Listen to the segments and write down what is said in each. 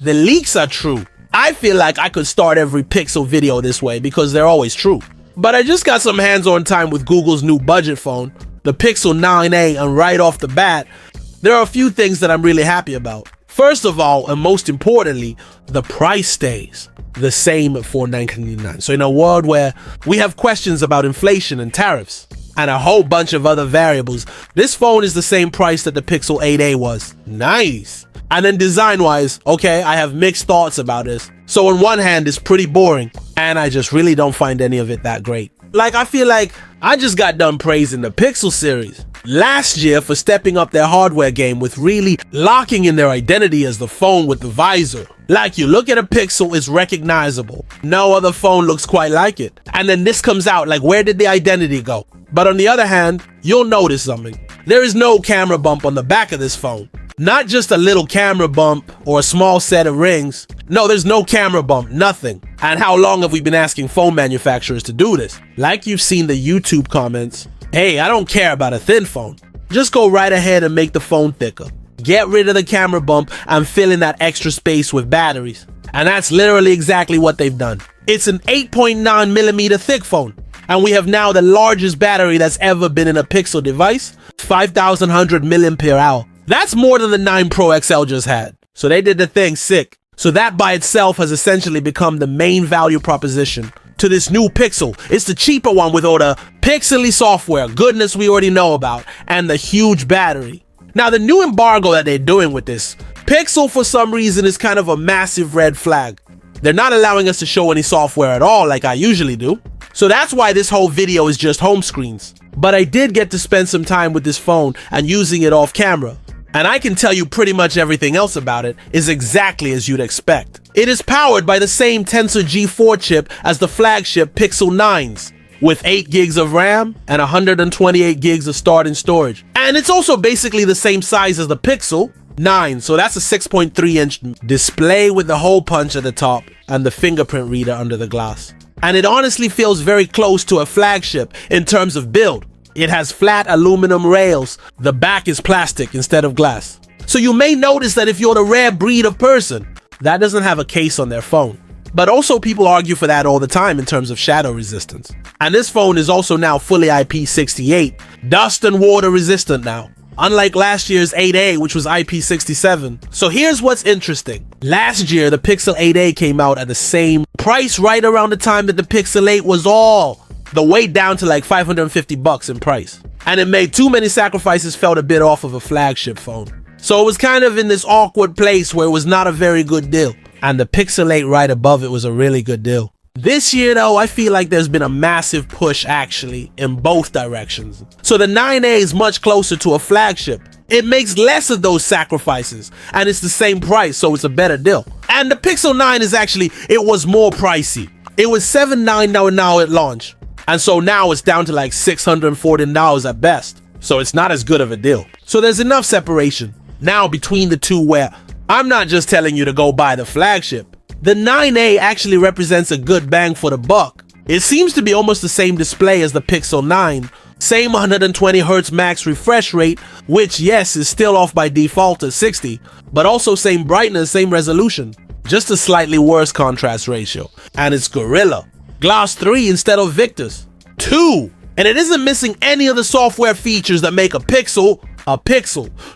The leaks are true. I feel like I could start every Pixel video this way because they're always true. But I just got some hands-on time with Google's new budget phone, the Pixel 9a, and right off the bat, there are a few things that I'm really happy about. First of all, and most importantly, the price stays the same at $499. So in a world where we have questions about inflation and tariffs and a whole bunch of other variables, this phone is the same price that the Pixel 8a was. Nice. And then design-wise, okay, I have mixed thoughts about this. So on one hand, it's pretty boring, and I just really don't find any of it that great. Like, I feel like I just got done praising the Pixel series last year for stepping up their hardware game with really locking in their identity as the phone with the visor. Like, you look at a Pixel, it's recognizable. No other phone looks quite like it. And then this comes out, like, where did the identity go? But on the other hand, you'll notice something. There is no camera bump on the back of this phone. Not just a little camera bump or a small set of rings. No, there's no camera bump, nothing. And how long have we been asking phone manufacturers to do this? Like you've seen the YouTube comments, hey, I don't care about a thin phone. Just go right ahead and make the phone thicker. Get rid of the camera bump and fill in that extra space with batteries. And that's literally exactly what they've done. It's an 8.9mm thick phone. And we have now the largest battery that's ever been in a Pixel device, 5,100 mAh. That's more than the 9 Pro XL just had. So they did the thing sick. So that by itself has essentially become the main value proposition to this new Pixel. It's the cheaper one with all the pixely software, goodness we already know about, and the huge battery. Now the new embargo that they're doing with this Pixel for some reason is kind of a massive red flag. They're not allowing us to show any software at all like I usually do. So that's why this whole video is just home screens. But I did get to spend some time with this phone and using it off camera. And I can tell you pretty much everything else about it is exactly as you'd expect. It is powered by the same Tensor G4 chip as the flagship Pixel 9s, with 8 gigs of RAM and 128 gigs of starting storage. And it's also basically the same size as the Pixel 9, so that's a 6.3-inch display with the hole punch at the top and the fingerprint reader under the glass. And it honestly feels very close to a flagship in terms of build. It has flat aluminum rails. The back is plastic instead of glass. So you may notice that if you're the rare breed of person that doesn't have a case on their phone. But also people argue for that all the time in terms of shadow resistance. And this phone is also now fully IP68, dust and water resistant now. Unlike last year's 8A, which was IP67. So here's what's interesting. Last year, the Pixel 8A came out at the same price right around the time that the Pixel 8 was all the way down to like $550 in price. And it made too many sacrifices felt a bit off of a flagship phone. So it was kind of in this awkward place where it was not a very good deal. And the Pixel 8 right above it was a really good deal. This year though, I feel like there's been a massive push actually in both directions. So the 9A is much closer to a flagship. It makes less of those sacrifices and it's the same price, so it's a better deal. And the Pixel 9 is actually, it was more pricey. It was $799 now at launch. And so now it's down to like $640 at best. So it's not as good of a deal. So there's enough separation now between the two where I'm not just telling you to go buy the flagship. The 9A actually represents a good bang for the buck. It seems to be almost the same display as the Pixel 9, same 120Hz max refresh rate, which yes is still off by default at 60, but also same brightness, same resolution, just a slightly worse contrast ratio. And it's Gorilla Glass 3 instead of Victus 2, and it isn't missing any of the software features that make a Pixel.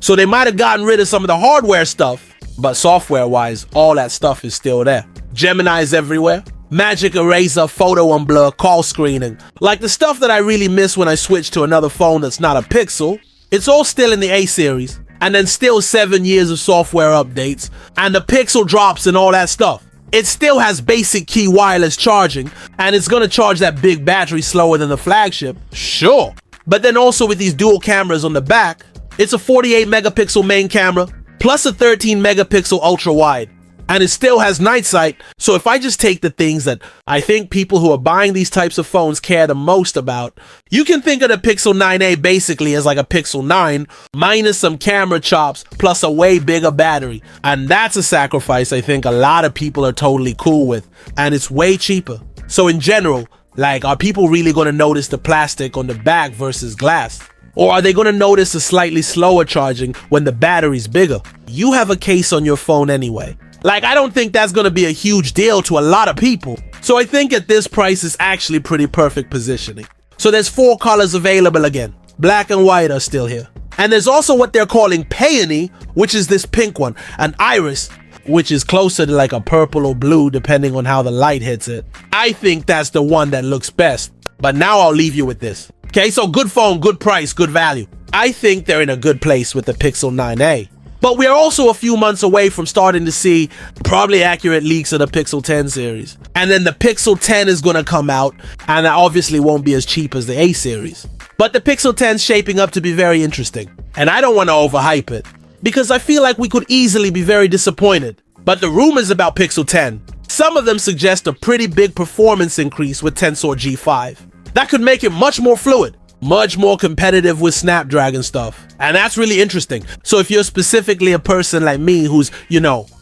So they might have gotten rid of some of the hardware stuff, but software-wise, all that stuff is still there. Gemini is everywhere. Magic Eraser, photo on blur, call screening. Like the stuff that I really miss when I switch to another phone that's not a Pixel. It's all still in the A series. And then still 7 years of software updates. And the Pixel drops and all that stuff. It still has basic key wireless charging. And it's gonna charge that big battery slower than the flagship. Sure. But then also with these dual cameras on the back, it's a 48 megapixel main camera, plus a 13 megapixel ultra wide. And it still has night sight. So if I just take the things that I think people who are buying these types of phones care the most about, you can think of the Pixel 9a basically as like a Pixel 9 minus some camera chops plus a way bigger battery. And that's a sacrifice I think a lot of people are totally cool with. And it's way cheaper. So in general, like, are people really going to notice the plastic on the back versus glass? Or are they going to notice a slightly slower charging when the battery's bigger? You have a case on your phone anyway. Like, I don't think that's gonna be a huge deal to a lot of people. So I think at this price is actually pretty perfect positioning. So there's 4 colors available again. Black and white are still here. And there's also what they're calling peony, which is this pink one, and iris, which is closer to like a purple or blue depending on how the light hits it. I think that's the one that looks best. But now I'll leave you with this. Okay, so good phone, good price, good value. I think they're in a good place with the Pixel 9a. But we are also a few months away from starting to see probably accurate leaks of the Pixel 10 series. And then the Pixel 10 is gonna come out, and that obviously won't be as cheap as the A series. But the Pixel 10's shaping up to be very interesting. And I don't want to overhype it, because I feel like we could easily be very disappointed. But the rumors about Pixel 10, some of them suggest a pretty big performance increase with Tensor G5. That could make it much more fluid, much more competitive with Snapdragon stuff. And that's really interesting. So if you're specifically a person like me who's,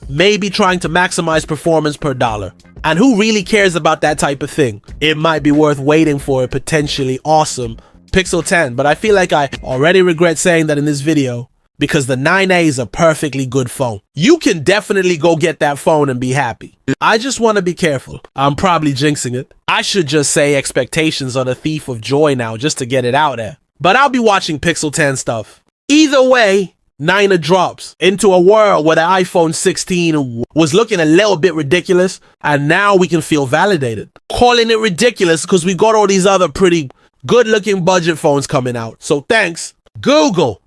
maybe trying to maximize performance per dollar, and who really cares about that type of thing, it might be worth waiting for a potentially awesome Pixel 10. But I feel like I already regret saying that in this video, because the 9a is a perfectly good phone. You can definitely go get that phone and be happy. I just want to be careful. I'm probably jinxing it. I should just say expectations are the thief of joy now, just to get it out there. But I'll be watching Pixel 10 stuff. Either way, 9a drops into a world where the iPhone 16 was looking a little bit ridiculous, and now we can feel validated. Calling it ridiculous because we got all these other pretty good looking budget phones coming out. So thanks, Google.